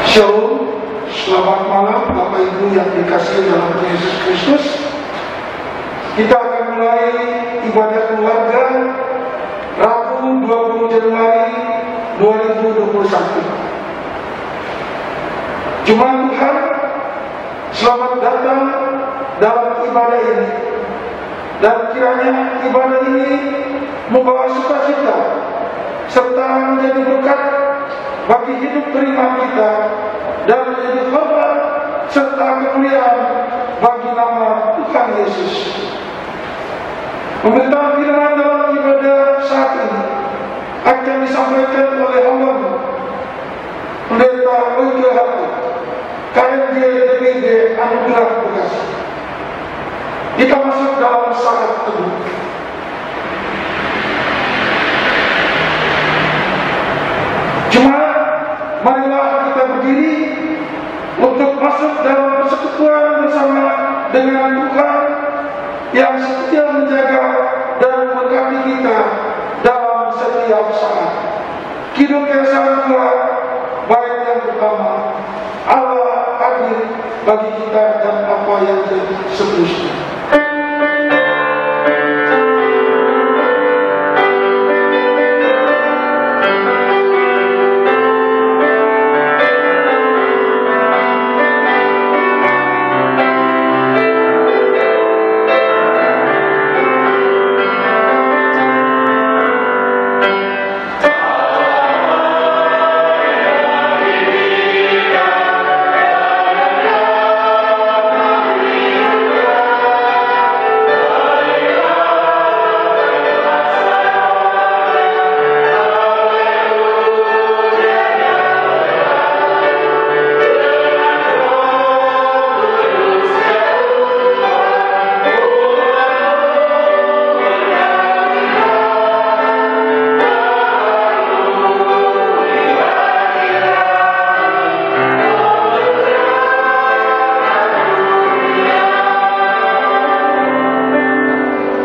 Shalom, selamat malam Bapak Ibu yang dikasihi dalam Tuhan Yesus Kristus. Kita akan mulai ibadah keluarga Rabu 20 Januari 2021. Jemaat Tuhan, selamat datang dalam ibadah ini. Dan kiranya ibadah ini membawa sukacita serta menjadi berkat bagi hidup beriman kita dan menjadi hormat serta kemuliaan bagi nama Tuhan Yesus. Pemberitaan firman dalam ibadah saat ini akan disampaikan oleh hamba Pendeta Oike Hati, KMJ DPD Anugerah Bekasi. Kita masuk dalam saat teduh. Jemaat, marilah kita berdiri untuk masuk dalam persekutuan bersama dengan Tuhan yang setia menjaga dan memberkati kita dalam setiap saat. Kidung yang sangat kuat, baik yang pertama, Allah hadir bagi kita dan apa yang seterusnya.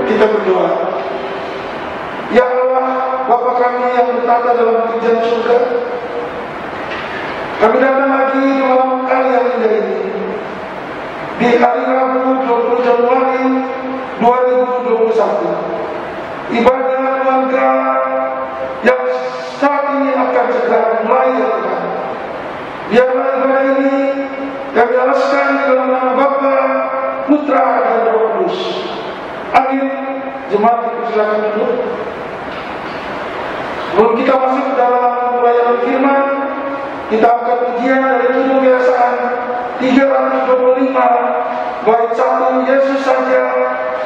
Kita berdoa. Ya Allah, Bapa kami yang bertata dalam kerajaan surga, kami datang lagi di malam hari yang indah ini, di hari Rabu 20 Januari 2021. Ibadah keluarga yang saat ini akan segera mulai, ya Tuhan. Biarlah ibadah ini kami alaskan di dalam nama Bapa, Putra, dan Roh Kudus. Amin. Jemaat silakan duduk. Sebelum kita masuk dalam pelayanan firman, kita angkat pujian dari Kidung Keesaan 325, bait 1, Yesus saja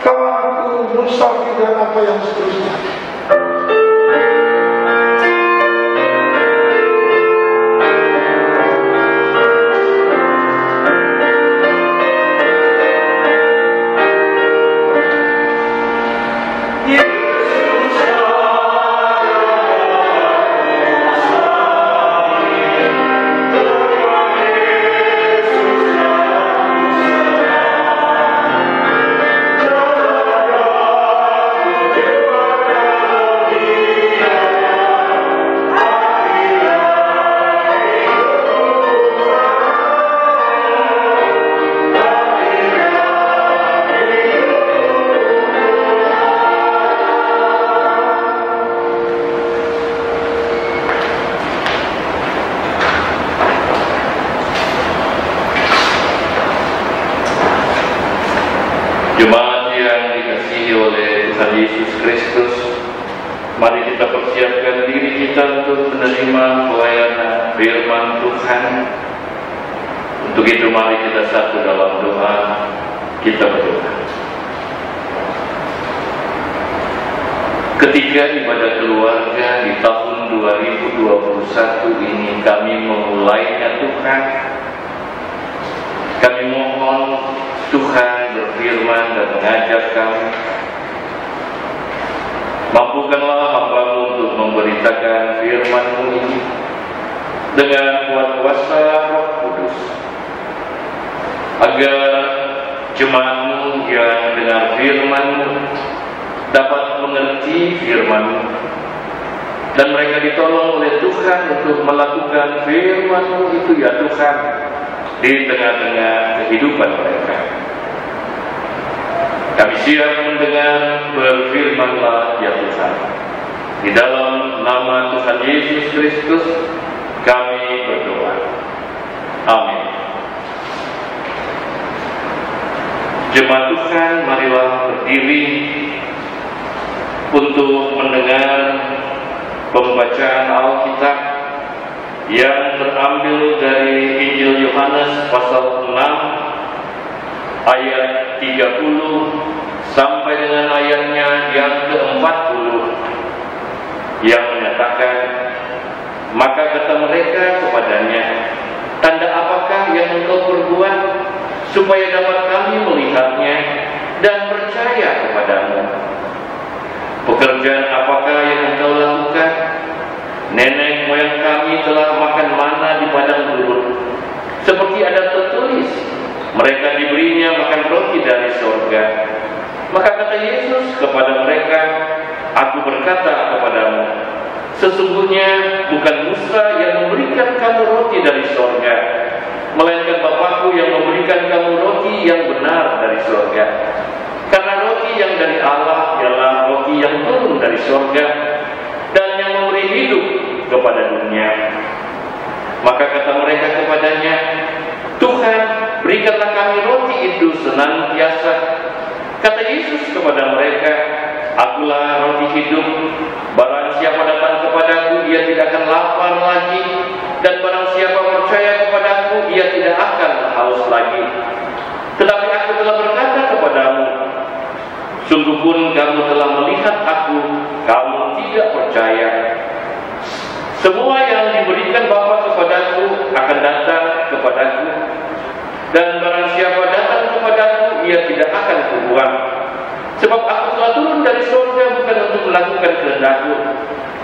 kawanku, Mustafi, dan apa yang seterusnya. Jemaat yang dikasihi oleh Tuhan Yesus Kristus, mari kita persiapkan diri kita untuk menerima pelayanan firman Tuhan. Untuk itu mari kita satu dalam doa, kita berdoa. Ketika ibadah keluarga di tahun 2021 ini kami memulainya Tuhan, kami mohon Tuhan berfirman dan mengajar kami. Mampukanlah hamba-Mu untuk memberitakan firman-Mu ini dengan kuat kuasa Roh Kudus, agar jemaat-Mu yang dengar firman-Mu dapat mengerti firman-Mu dan mereka ditolong oleh Tuhan untuk melakukan firman-Mu itu ya Tuhan di tengah-tengah kehidupan mereka. Kami siap mendengar, berfirman-Lah ya Tuhan. Di dalam nama Tuhan Yesus Kristus kami berdoa. Amin. Jemaat Tuhan, marilah berdiri untuk mendengar pembacaan Alkitab yang terambil dari Injil Yohanes pasal 6 ayat 30 sampai dengan ayatnya yang ke-40 yang menyatakan, maka kata mereka kepadanya, tanda apakah yang engkau perbuat supaya dapat kami melihatnya dan percaya kepadamu? Pekerjaan apakah yang engkau lakukan? Nenek moyang kami telah makan mana di padang gurun, seperti ada tertulis, mereka diberinya makan roti dari sorga. Maka kata Yesus kepada mereka, aku berkata kepadamu, sesungguhnya bukan Musa yang memberikan kamu roti dari sorga, melainkan Bapakku yang memberikan kamu roti yang benar dari sorga. Karena roti yang dari Allah ialah roti yang turun dari sorga dan yang memberi hidup kepada dunia. Maka kata mereka kepadanya, Tuhan, berikanlah kami roti itu senantiasa. Kata Yesus kepada mereka, akulah roti hidup. Barang siapa datang kepadaku, ia tidak akan lapar lagi, dan barang siapa percaya kepadaku, ia tidak akan haus lagi. Tetapi aku telah berkata kepadamu, sungguh pun kamu telah melihat aku, kamu tidak percaya. Semua yang diberikan Bapa kepadaku akan datang kepadaku, dan barang siapa datang kepadaku, ia tidak akan kubuang. Sebab aku telah turun dari surga bukan untuk melakukan kehendakku,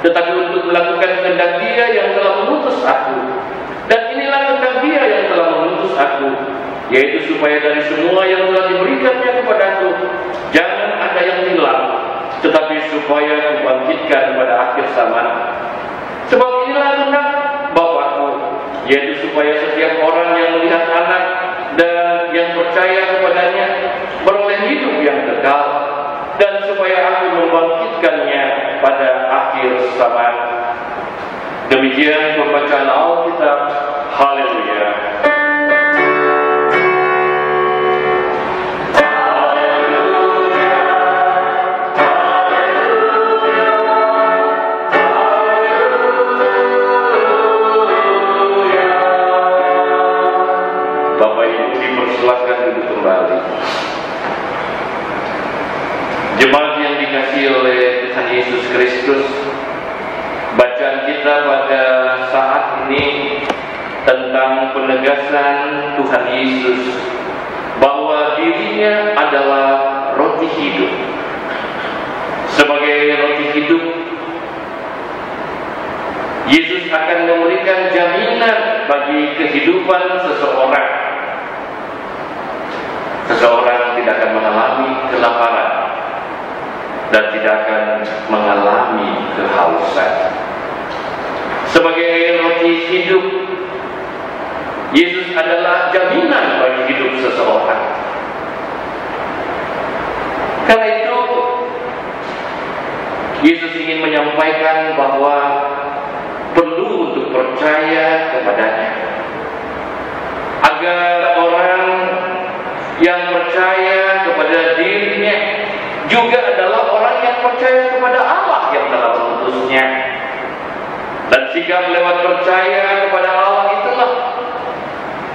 tetapi untuk melakukan kehendak Dia yang telah mengutus aku. Dan inilah kehendak Dia yang telah mengutus aku, yaitu supaya dari semua yang telah diberikannya kepadaku, jangan ada yang hilang, tetapi supaya kubangkitkan pada akhir zaman. Sebab inilah kehendak Bapakku, yaitu supaya setiap orang yang melihat Anak dan yang percaya kepadanya beroleh hidup yang kekal, dan supaya aku membangkitkannya pada akhir zaman. Demikian pembacaan Alkitab. Haleluya. Bapak Ibu dipersilakan duduk kembali. Jemaat yang dikasihi oleh Tuhan Yesus Kristus, bacaan kita pada saat ini tentang penegasan Tuhan Yesus bahwa dirinya adalah roti hidup. Sebagai roti hidup, Yesus akan memberikan jaminan bagi kehidupan seseorang. Seseorang tidak akan mengalami kelaparan dan tidak akan mengalami kehausan. Sebagai roti hidup, Yesus adalah jaminan bagi hidup seseorang. Karena itu, Yesus ingin menyampaikan bahwa perlu untuk percaya kepadanya, agar orang yang percaya kepada dirinya juga adalah orang yang percaya kepada Allah yang telah mengutusnya. Dan sikap lewat percaya kepada Allah itulah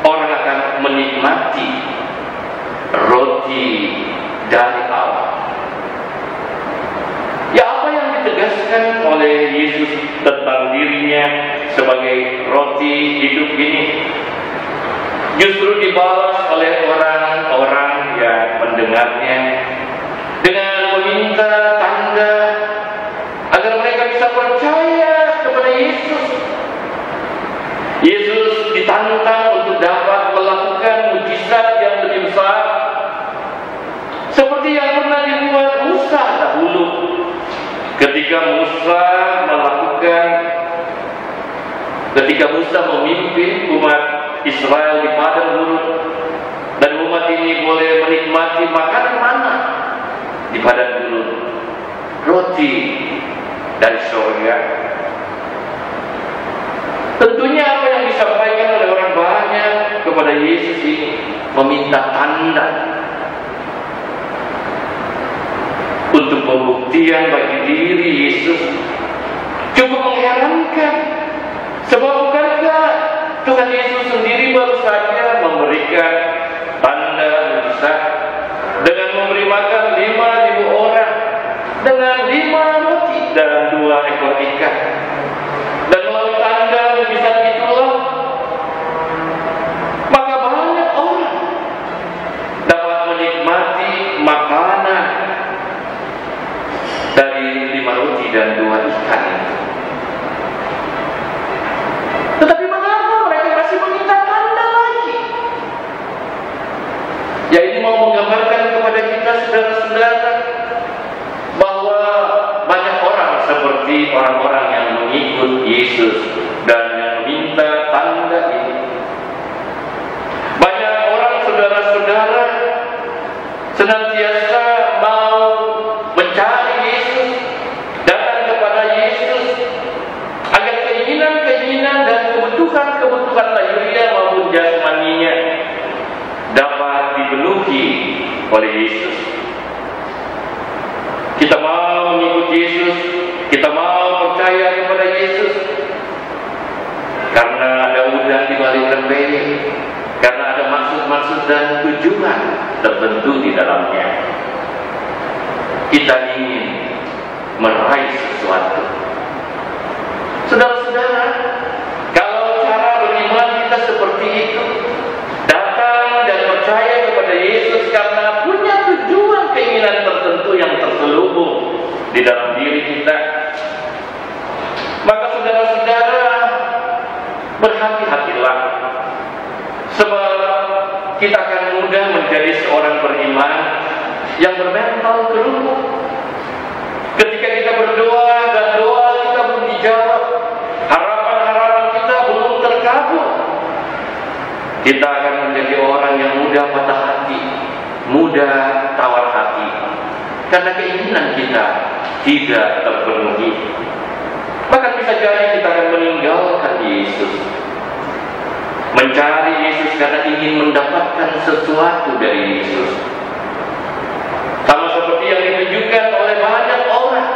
orang akan menikmati roti dari Allah. Ya, apa yang ditegaskan oleh Yesus tentang dirinya sebagai roti hidup ini justru dibalas oleh orang-orang yang mendengarnya dengan meminta tanda agar mereka bisa percaya kepada Yesus. Yesus ditantang untuk dapat melakukan mujizat yang lebih besar seperti yang pernah dibuat Musa dahulu. Ketika Musa melakukan lakukan ketika Musa memimpin umat Israel di padang gurun, dan umat ini boleh menikmati makanan mana di padang gurun? Roti dari surga. Tentunya apa yang disampaikan oleh orang banyak kepada Yesus ini meminta tanda untuk pembuktian bagi diri Yesus. Cukup mengherankan, sebab bukankah Tuhan Yesus sendiri baru saja memberikan tanda mujizat dengan memberi makan 5.000 orang dengan 5 roti dan 2 ekor ikan. Dan melalui tanda mujizat itulah maka banyak orang dapat menikmati makanan dari 5 roti dan 2 ikan itu. Tetapi mengapa mereka masih meminta tanda lagi? Ya, ini mau menggambarkan kepada kita, saudara-saudara, bahwa banyak orang seperti orang-orang yang mengikut Yesus dan yang meminta tanda ini. Banyak orang, saudara-saudara, senantiasa mau mencari Yesus, datang kepada Yesus, agar keinginan-keinginan dan kebutuhan-kebutuhan lahiriah maupun jasmaninya dapat dipenuhi oleh Yesus. Kita mau mengikut Yesus, kita mau percaya kepada Yesus karena ada udang di balik lembing, karena ada maksud-maksud dan tujuan tertentu di dalamnya. Kita ingin meraih sesuatu. Saudara-saudara, kalau cara beriman kita seperti itu, datang dan percaya kepada Yesus karena punya tujuan keinginan tertentu yang terselubung di dalam diri kita, maka saudara-saudara, berhati-hatilah, sebab kita akan mudah menjadi seorang beriman yang bermental kerungu. Ketika kita berdoa dan doa kita belum dijawab, harapan-harapan kita belum terkabul, kita akan menjadi orang yang mudah patah hati, mudah tawar hati, karena keinginan kita tidak terpenuhi. Bahkan bisa jadi kita akan meninggalkan Yesus, mencari Yesus karena ingin mendapatkan sesuatu dari Yesus. Sama seperti yang ditunjukkan oleh banyak orang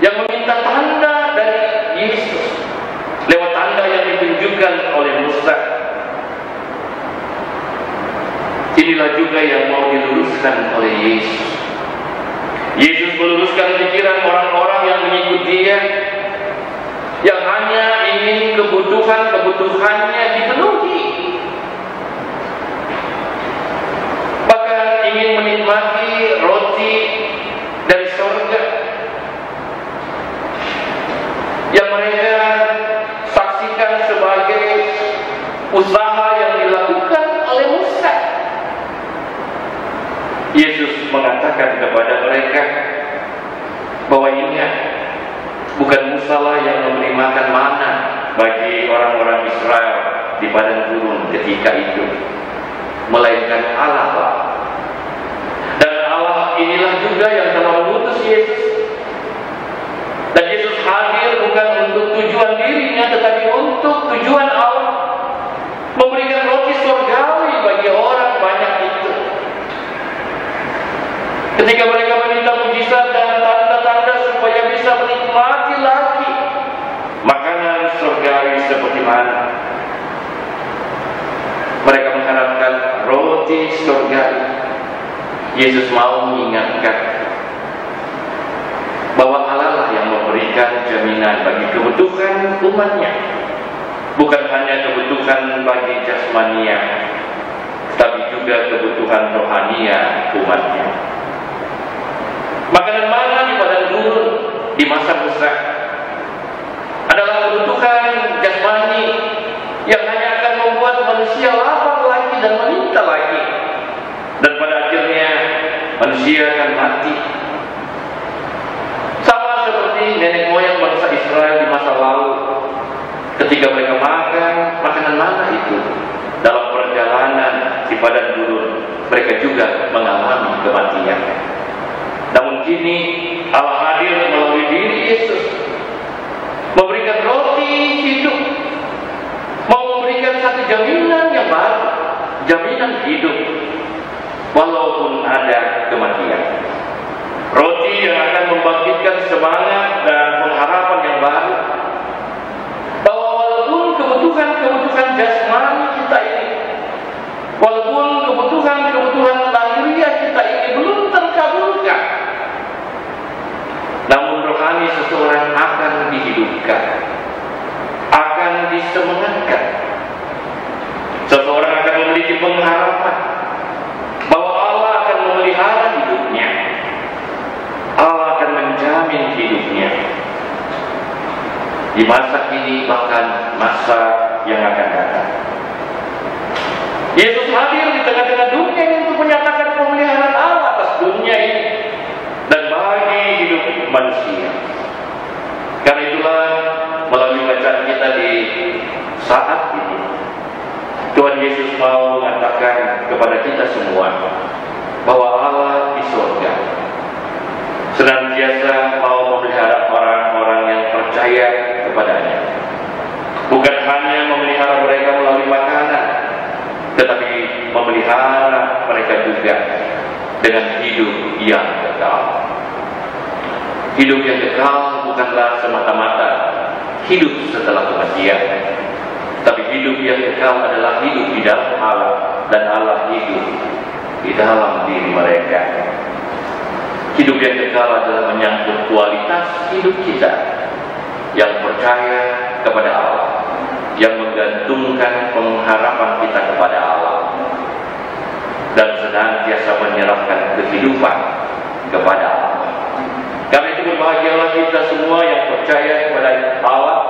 yang meminta tanda dari Yesus lewat tanda yang ditunjukkan oleh Musa. Inilah juga yang mau diluruskan oleh Yesus. Yesus meluruskan pikiran orang-orang yang mengikut Dia, yang hanya ingin kebutuhan-kebutuhannya dipenuhi, bahkan ingin menikmati roti dari surga yang mereka saksikan sebagai usaha yang dilakukan oleh Musa. Yesus mengatakan kepada mereka bahwa ingat, bukan Musa lah yang memberi makan mana bagi orang-orang Israel di padang gurun ketika itu, melainkan Allah lah. Dan Allah inilah juga yang telah mengutus Yesus. Dan Yesus hadir bukan untuk tujuan dirinya, tetapi untuk tujuan Allah, memberikan roti surgawi bagi orang banyak itu. Ketika mereka meminta mujizat dan tanda-tanda supaya bisa menikmati lagi makanan surgawi seperti mana, mereka mengharapkan roti surgawi. Yesus mau mengingatkan bahwa Allah lah yang memberikan jaminan bagi kebutuhan umatnya, bukan hanya kebutuhan bagi jasmania, tapi juga kebutuhan rohania umatnya. Makanan mana di padang gurun di masa Musa adalah kebutuhan jasmani yang hanya akan membuat manusia lapar lagi dan meminta lagi, dan pada akhirnya manusia akan mati, sama seperti nenek moyang bangsa Israel di masa lalu. Ketika mereka makan makanan mana itu, dalam perjalanan di padang gurun, mereka juga mengalami kematian. Namun kini Allah hadir melalui diri Yesus, memberikan roti hidup, mau memberikan satu jaminan yang baru, jaminan hidup walaupun ada kematian. Roti yang akan membangkitkan semangat dan pengharapan yang baru, bahwa walaupun kebutuhan jasmani kita ini, walaupun kebutuhan lahiriah kita ini belum terkabulkan, namun rohani seseorang akan dihidupkan, akan disemangatkan. Seseorang akan memiliki pengharapan bahwa Allah akan memelihara hidupnya, Allah akan menjamin hidupnya di masa kini bahkan masa yang akan datang. Yesus hadir di tengah-tengah dunia ini untuk menyatakan pemeliharaan Allah atas dunia ini dan bagi hidup manusia. Karena itulah melalui bacaan kita di saat ini, Tuhan Yesus mau mengatakan kepada kita semua bahwa Allah di surga senantiasa mau memelihara orang-orang yang percaya kepadanya. Bukan hanya memelihara mereka melalui makanan, tetapi memelihara mereka juga dengan hidup yang kekal. Hidup yang kekal bukanlah semata-mata hidup setelah kematian, tapi hidup yang kekal adalah hidup di dalam Allah, dan Allah hidup di dalam diri mereka. Hidup yang kekal adalah menyangkut kualitas hidup kita yang percaya kepada Allah, yang menggantungkan pengharapan kita kepada Allah, dan senantiasa menyerahkan kehidupan kepada Allah. Karena itu berbahagialah kita semua yang percaya kepada Allah.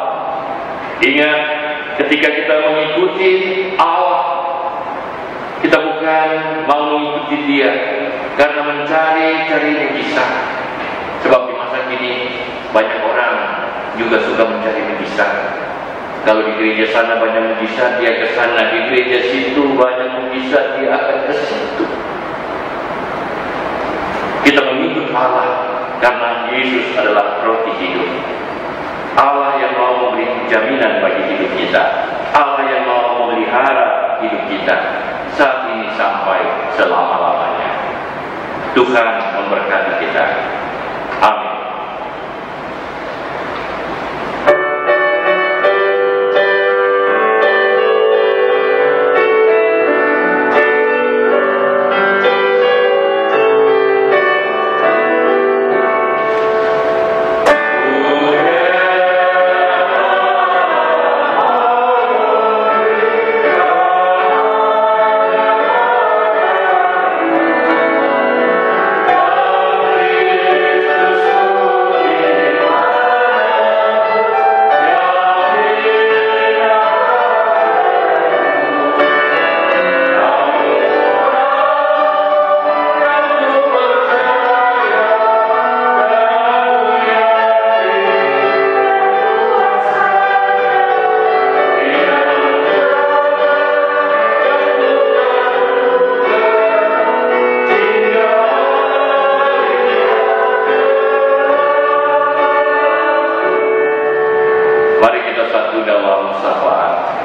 Ingat, ketika kita mengikuti Allah, kita bukan mau mengikuti Dia karena mencari mujizat. Sebab di masa kini banyak orang juga suka mencari mujizat. Kalau di gereja sana banyak mujizat, dia ke sana. Di gereja situ banyak mujizat, dia akan ke situ. Kita mengikut Allah karena Yesus adalah roti hidup. Allah yang mau memberi jaminan bagi hidup kita, Allah yang mau memelihara hidup kita saat ini sampai selama-lamanya. Tuhan memberkati kita. Amin.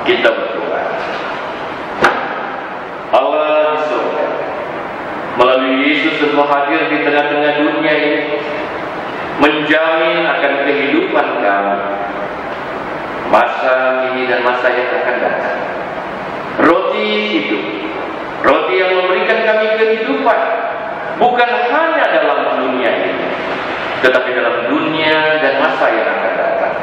Kita berdoa. Allah di surga, melalui Yesus yang hadir di tengah-tengah dunia ini, menjamin akan kehidupan kami masa ini dan masa yang akan datang. Roti hidup, roti yang memberikan kami kehidupan, bukan hanya dalam dunia ini, tetapi dalam dunia dan masa yang akan datang.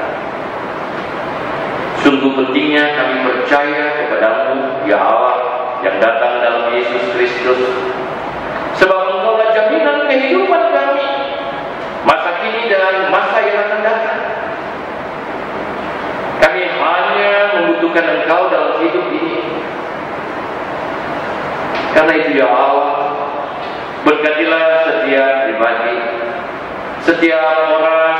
Sungguh pentingnya kami percaya kepada-Mu, ya Allah, yang datang dalam Yesus Kristus. Sebab Engkaulah jaminan kehidupan kami, masa kini dan masa yang akan datang. Kami hanya membutuhkan Engkau dalam hidup ini. Karena itu ya Allah, berkatilah setiap pribadi, setiap orang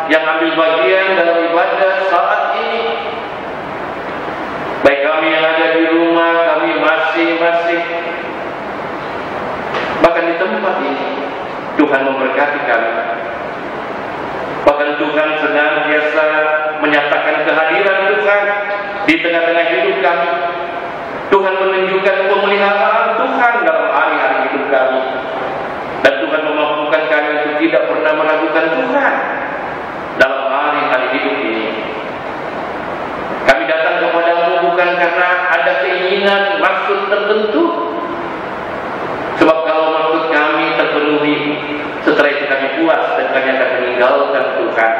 yang ambil bagian dalam ibadah saat ini. Baik kami yang ada di rumah, kami masing-masing, bahkan di tempat ini, Tuhan memberkati kami. Bahkan Tuhan senantiasa menyatakan kehadiran Tuhan di tengah-tengah hidup kami. Tuhan menunjukkan pemeliharaan Tuhan dalam hari-hari hidup kami. Dan Tuhan memampukan kami untuk tidak pernah meragukan Tuhan dalam hari-hari hidup ini. Kami datang kepadamu bukan karena ada keinginan, maksud tertentu. Sebab kalau maksud kami terpenuhi, setelah itu kami puas dan kami akan meninggalkan Tuhan.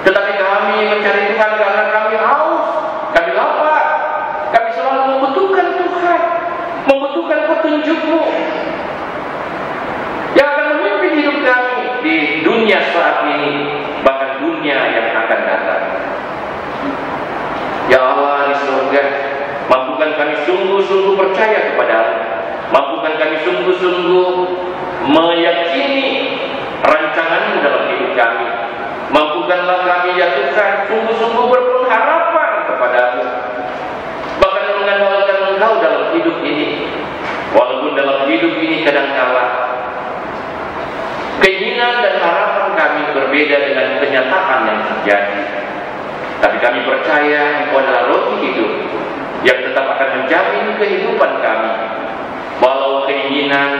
Tetapi kami mencari Tuhan karena kami haus, kami lapar, kami selalu membutuhkan Tuhan, membutuhkan petunjuk-Mu yang akan memimpin hidup kami di dunia saat ini, bahkan dunia yang akan datang. Ya Allah di surga, mampukan kami sungguh-sungguh percaya kepada-Mu, mampukan kami sungguh-sungguh meyakini rancangan-Mu dalam hidup kami. Mampukanlah kami ya Tuhan sungguh-sungguh berpengharapan kepada-Mu, bahkan mengandalkan Engkau dalam hidup ini. Walaupun dalam hidup ini kadangkala keinginan dan harapan kami berbeda dengan kenyataan yang terjadi, tapi kami percaya Engkau adalah roti hidup yang tetap akan menjamin kehidupan kami, walau keinginan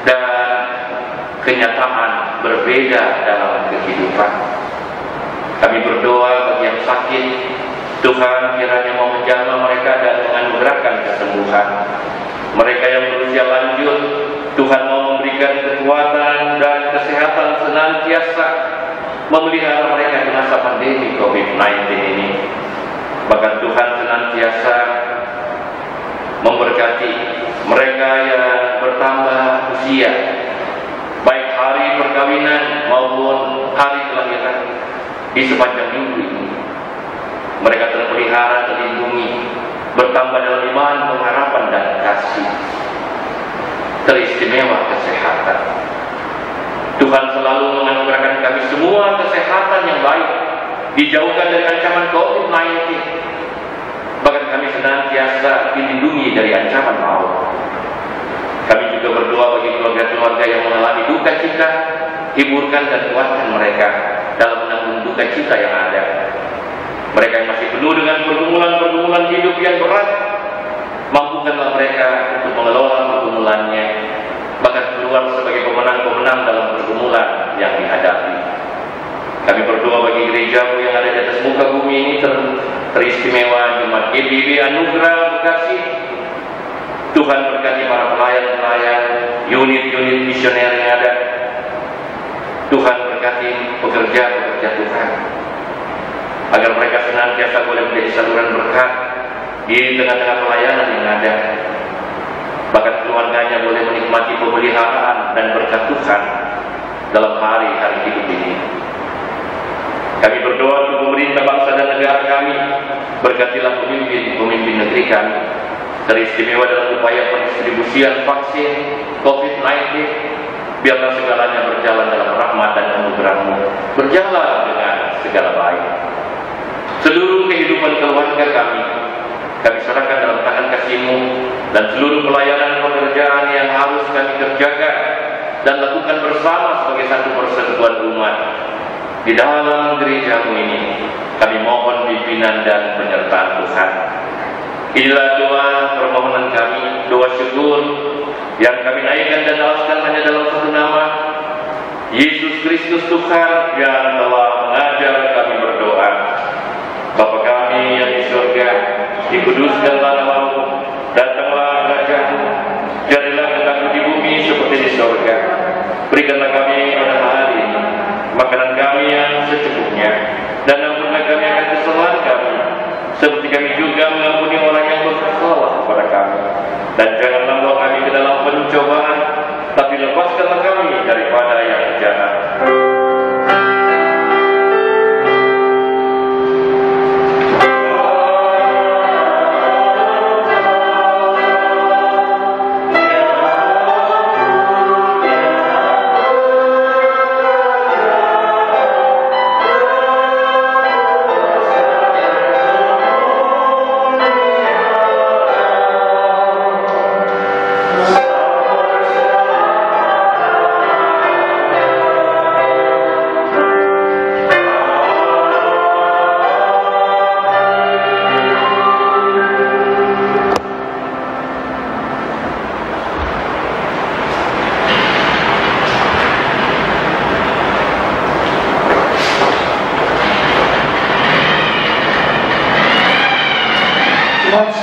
dan kenyataan berbeda dalam kehidupan. Kami berdoa bagi yang sakit, Tuhan kiranya mau menjamah mereka dan menganugerahkan kesembuhan. Mereka yang berusia lanjut, Tuhan mau memberikan kekuatan dan kesehatan senantiasa memelihara mereka di masa pandemi COVID-19 ini. Bahkan Tuhan senantiasa memberkati mereka yang bertambah usia, baik hari perkawinan maupun hari kelahiran di sepanjang minggu ini. Mereka terpelihara, terlindungi, bertambah dalam iman, pengharapan dan kasih, teristimewa kesehatan. Tuhan selalu menganugerahkan kami semua kesehatan yang baik, dijauhkan dari ancaman COVID-19. Bahkan kami senantiasa dilindungi dari ancaman maut. Kami juga berdoa bagi keluarga-keluarga yang mengalami duka cita, hiburkan dan kuatkan mereka dalam menanggung duka cita yang ada. Mereka yang masih penuh dengan pergumulan-pergumulan hidup yang berat, mampukanlah mereka untuk mengelola pergumulannya, bahkan keluar sebagai pemenang-pemenang dalam pergumulan yang dihadapi. Kami berdoa bagi gereja-Mu yang ada di atas muka bumi ini, teristimewa Jemaat GBB Anugerah Bekasi. Tuhan berkati para pelayan-pelayan, unit-unit misioner yang ada. Tuhan berkati pekerja-pekerja Tuhan, agar mereka senantiasa boleh menjadi saluran berkat di tengah-tengah pelayanan yang ada. Bahkan keluarganya boleh menikmati pemeliharaan dan berkat Tuhan dalam hari-hari hidup ini. Kami berdoa untuk pemerintah bangsa dan negara kami, berkatilah pemimpin negeri kami, teristimewa dalam upaya pendistribusian vaksin COVID-19. Biarlah segalanya berjalan dalam rahmat dan anugerah-Mu, berjalan dengan segala baik. Seluruh kehidupan keluarga kami serahkan dalam tangan kasih-Mu, dan seluruh pelayanan pekerjaan yang harus kami kerjakan dan lakukan bersama sebagai satu persatuan umat di dalam gereja-Mu ini, kami mohon pimpinan dan penyertaan Tuhan. Inilah doa permohonan kami, doa syukur yang kami naikkan dan alaskan hanya dalam satu nama, Yesus Kristus Tuhan yang telah mengajar kami berdoa. Bapa kami yang di surga, dikuduskanlah nama-Mu, datanglah kerajaan-Mu, jadilah kehendak-Mu di bumi seperti di surga. Berikanlah kami pada hari ini makanan kami yang secukupnya, dan ampunilah kami akan kesalahan kami, seperti kami juga mengampuni orang yang bersalah kepada kami. Dan janganlah bawa kami ke dalam pencobaan, tapi lepaskanlah kami daripada yang jahat.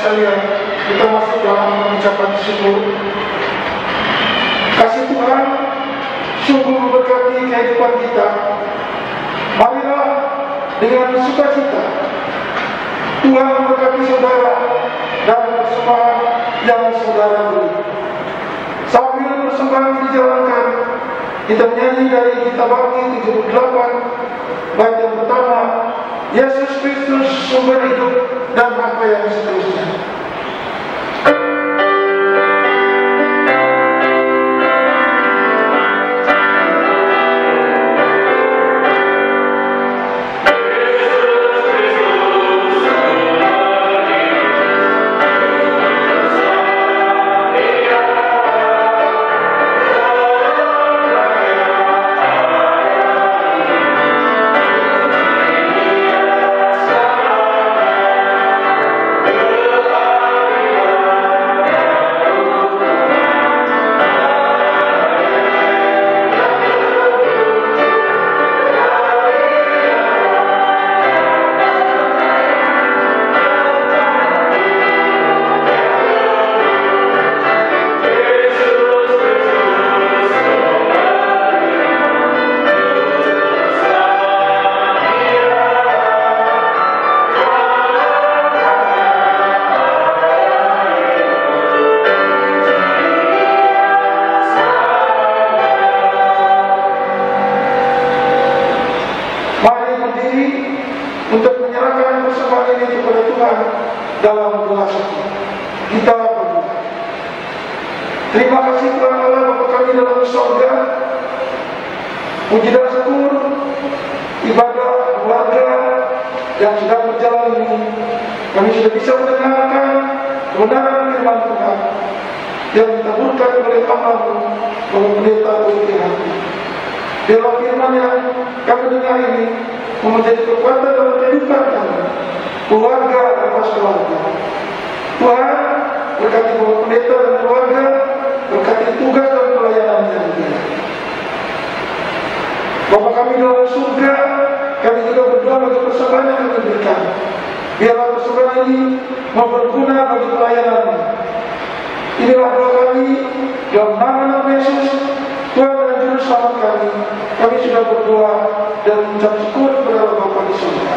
sekalian, kita masuk dalam ucapan syukur. Kasih Tuhan sungguh memberkati kehidupan kita. Marilah dengan sukacita Tuhan memberkati saudara dan persembahan yang saudara beri. Sambil persembahan dijalankan, kita menyanyi dari Kitab Bakti 78 bait yang pertama, Yesus Kristus sumber hidup, dan apa yang seterusnya. Untuk menyerahkan persembahan ini kepada Tuhan dalam doa suci. Kita berdoa. Terima kasih Tuhan Allah Bapa kami dalam surga. Puji dan syukur ibadah keluarga yang sudah berjalan ini, kami sudah bisa mendengarkan kebenaran firman Tuhan yang ditaburkan oleh Allahmu oleh pendeta Tuhan hati. Biarlah firman yang kami dengar ini menjadi kekuatan dalam kehidupan kami, keluarga lepas keluarga. Tuhan, berkati Bapak Pendeta dan keluarga, berkati tugas dan pelayanan yang dia. Bapa kami dalam surga, kami juga berdoa bagi persembahan yang kami berikan. Biarlah persembahan ini mau berguna bagi pelayanan. Inilah doa kami dalam nama Yesus, Tuhan dan Juru Selamat kami. Kami sudah berdoa dan mengucap syukur kepada Bapa di surga.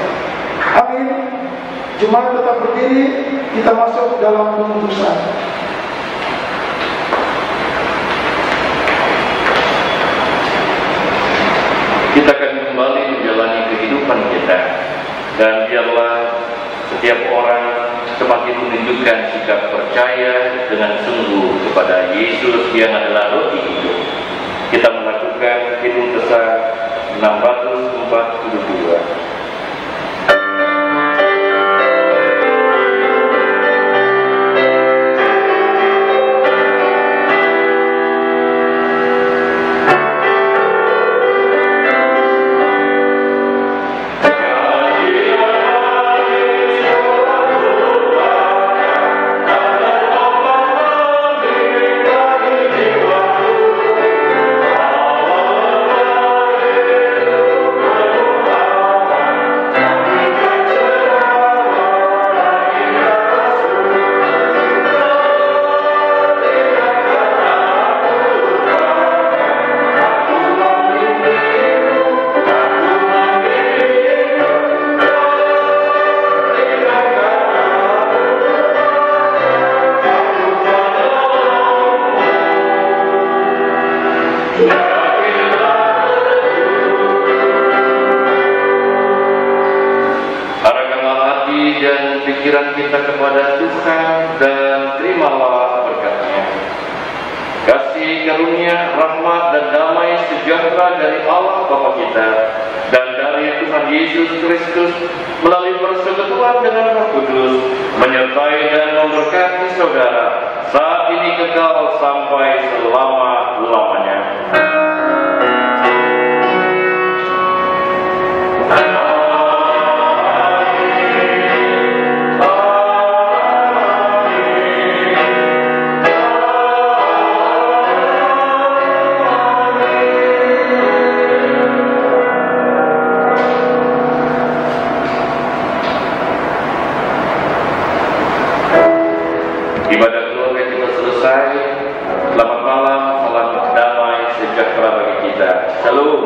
Amin. Jemaat tetap berdiri, kita masuk dalam pemutusan. Kita akan kembali menjalani kehidupan kita, dan biarlah setiap orang semakin menunjukkan sikap percaya dengan sungguh kepada Yesus yang adalah roti hidup. Kita melakukan hidup besar 642. Dan pikiran kita kepada Tuhan, dan terimalah berkat-Nya. Kasih karunia, rahmat dan damai sejahtera dari Allah Bapa kita dan dari Tuhan Yesus Kristus melalui persekutuan dengan Roh Kudus menyertai dan memberkati saudara saat ini kekal sampai selama-lamanya. selesai. Selamat malam, salam damai sejahtera bagi kita. Shalom.